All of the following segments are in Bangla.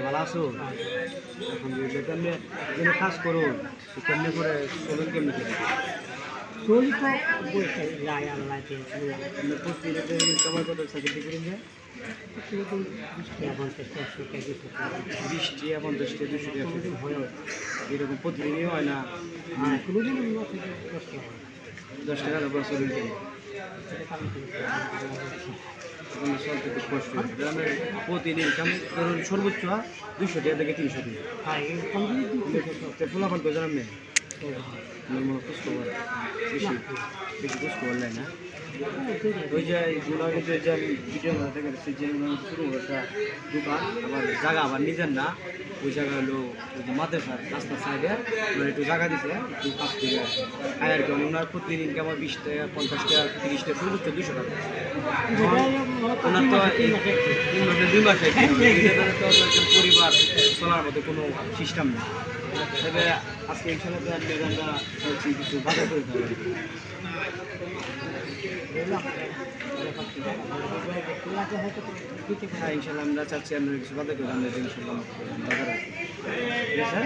ভালো আছো? এখন কেমনে যেন কাজ করো কেমনে করে চলুন কেমনে করে চলি তো বলতে যায় আল্লাহকে তোমার কত চাকরি করেন যে সেরকম 20 50 200 হয় এরকম প্রতিদিনই হয় না কোনোদিন 10 টাকার উপর চলুন কেন চলতে খুব কষ্ট হয় গ্রামের প্রতিদিন ইনকাম ধরুন সর্বোচ্চ 200 টাকা থেকে 300 টাকা ফোলাফান করে জানান নেই বেশি বেশি বুঝতে পারলাই না ওই যে কিন্তু যে আমি ভিডিও দেখে গেছি যে শুরু একটা দোকান আবার জায়গা আবার নিজের না ওই জায়গা হলো মাদ্রাসার রাস্তার সাইডে একটু জায়গা দিতে একটু কাজ করে আর কি ওনার প্রতিদিন ইনকাম 20 টাকা 50 টাকা 30 টাকা সর্বোচ্চ 200 টাকা ওনার তো 2 মাসে পরিবার চলার মতো কোনো সিস্টেম নেই তবে আজকে ইনশাল্লাহ আমরা কিছু বাজার করে দেবো হ্যাঁ ইনশাল্লাহ আমরা চাচ্ছি আমরা কিছু বাজার করে আমরা ইনশাল্লাহ বাজার ঠিক আছে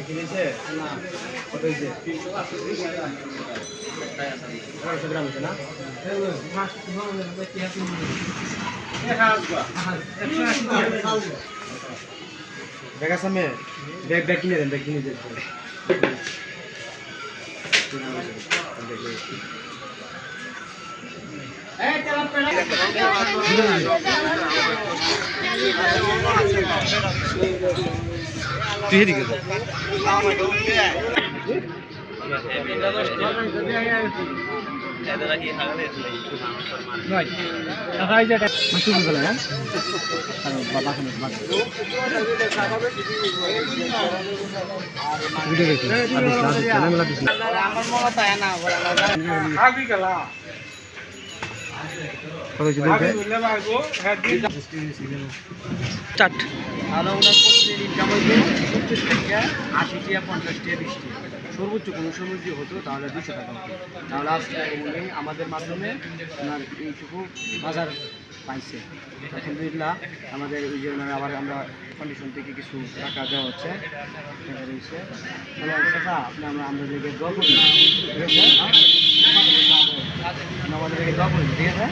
কিনেছে না কত হয়েছে 380 গ্রাম হয়েছে না ব্যাগ আছে আমি ব্যাগ কিনে দেন ব্যাগ কিনে দেন তুই এদিকে চাট তাহলে ওনার প্রতিদিন ইনকাম হইতো 70 থেকে 80 টাকা 50 টাকা 20 টাকা সর্বোচ্চ কোনো সময় যদি হতো তাহলে 200 টাকা হতো তাহলে আজকে উনি আমাদের মাধ্যমে ওনার এইটুকু বাজার পাইছে আলহামদুলিল্লাহ আমাদের ওই যে ওনার আবার আমরা কন্ডিশন থেকে কিছু টাকা দেওয়া হচ্ছে আমাদের দিকে দোয়া করি ঠিক আছে আমাদের দিকে দোয়া করি ঠিক আছে